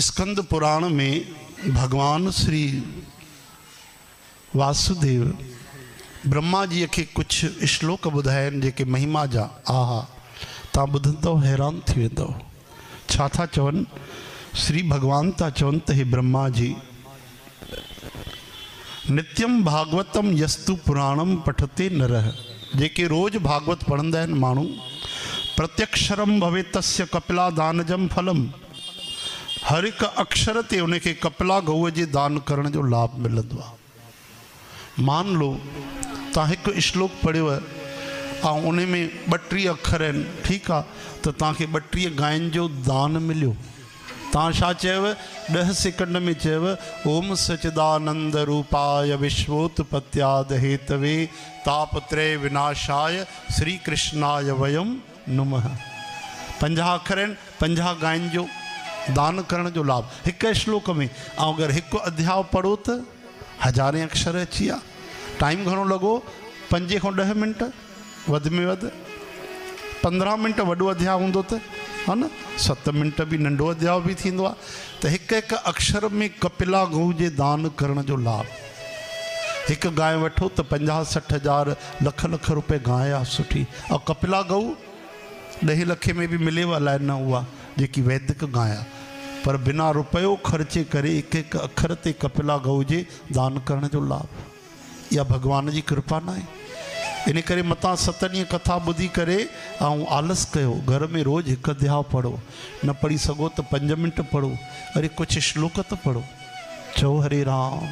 स्कंद पुराण में भगवान श्री वासुदेव ब्रह्मा जी के कुछ श्लोक ॿुधाइनि जेके महिमा जा आहा तव्हां ॿुधंदव हैरान थी वेंदव। छा था चवनि? श्री भगवान था चवनि त हे ब्रह्मा जी, नित्यम भागवतम यस्तु पुराणम पठते नरः, जेके रोज भागवत पढ़ंदा आहिनि माण्हू, प्रत्यक्षरम भवे तस्य कपिला दानजम फलम, हर एक अक्षर ते उनके कपिला गऊ जे दान करण जो लाभ मिलंदो आहे। मान लो तव्हां हिकु श्लोक पढ़ियो ऐं उन में 32 अखर आहिनि, ठीकु आहे, त तव्हांखे 32 गायनि जो दान मिलियो। तव्हां छा चयव? 10 सेकंड में चयव ओम सच्चिदानंद रूपाय विश्वोत्पत्त्याद हेतवे तापत्रय विनाशाय श्री कृष्णाय वयम नुमः। 50 अखर आहिनि, 50 गायनि जो दान करण जो लाभ हिकु श्लोक में। ऐं अगरि हिकु अध्याय पढ़ो त 1000 अक्षर अची विया। टाइम घणो लॻो? 5 खां 10 मिंट, वध में वधि 15 मिंट वॾो अध्याय हूंदो त, हा न, 7 मिंट बि नंढो अध्याय बि थींदो आहे। त हिकु हिकु अक्षर में कपिला गऊ जे दान करण जो लाभ। हिकु गांइ वठो त 50-60 हज़ार लख लख रुपए गांइ आहे सुठी, ऐं कपिला गऊ 10 लखे में बि मिलेव अलाए न उहा जेकी वैदिक गांइ आहे, पर बिना रुपयो ख़र्चे करे हिकु हिकु अखर ते कपिला गऊ जे दान करण जो लाभ। इहा भगवान जी कृपा न आहे। इन करे मतां 7 ॾींहं कथा ॿुधी करे ऐं आलस कयो, घर में रोज़ हिकु अध्याय पढ़ो। न पढ़ी सघो त 5 मिंट पढ़ो, अरे कुझु श्लोक त पढ़ो। चओ हरे राम।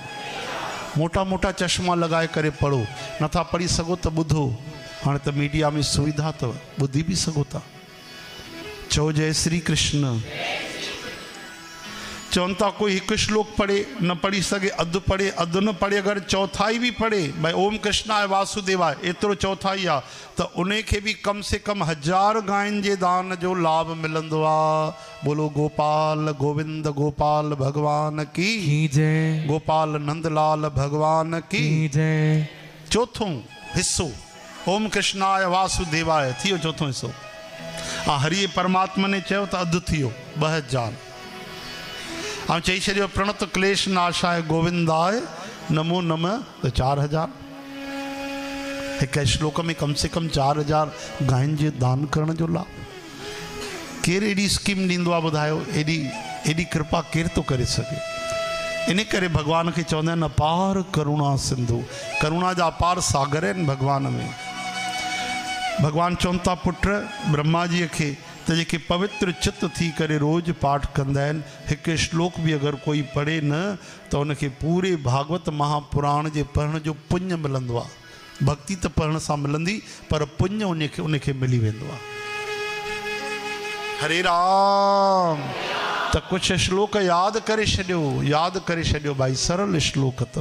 मोटा मोटा चश्मा लॻाए करे पढ़ो। नथा पढ़ी सघो त ॿुधो, हाणे त मीडिया में सुविधा अथव, ॿुधी बि सघो था। चओ जय श्री कृष्ण। चवनि था कोई हिकु श्लोक पढ़े, न पढ़ी सघे अधु पढ़े, अधु न पढ़े, अगरि चौथाई बि पढ़े, भाई ओम कृष्णाय वासुदेवाय एतिरो चौथाई आहे, त उन खे बि कम से कम 1000 गायनि जे दान जो लाभ मिलंदो आहे। बोलो गोपाल गोविंद गोपाल भगवान की जय, गोपाल नंदलाल भगवान की जय। चौथों हिस्सो ओम कृष्णाय वासुदेवाय थी वियो चौथों हिस्सो। हरि परमात्मा ने चयो त अधु थी वियो 2000। ऐं चई छॾियो प्रणत क्लेश नाशाय गोविंदाय नमो नमः त 4000। हिकु श्लोक में कम से कम 4000 गायनि जे दान करण जो लाभ। केरु एॾी स्कीम ॾींदो आहे ॿुधायो? एॾी कृपा केरु थो करे सघे? इन करे भॻवान खे चवंदा आहिनि अपार करुणा सिंधु। करुणा जा अपार सागर आहिनि भॻवान में। भॻवान चवनि था पुट ब्रह्मा जीअ खे त जेके पवित्र चित्त थी करे रोज़ पाठ कंदा आहिनि, हिकु श्लोक बि अगरि कोई पढ़े न त उनखे पूरे भागवत महापुराण जे पढ़ण जो पुण्य मिलंदो आहे। भक्ति त पढ़ण सां मिलंदी, पर पुण्य उनखे मिली वेंदो आहे। हरे राम। त कुझु श्लोक यादि करे छॾियो भाई, सरल श्लोक त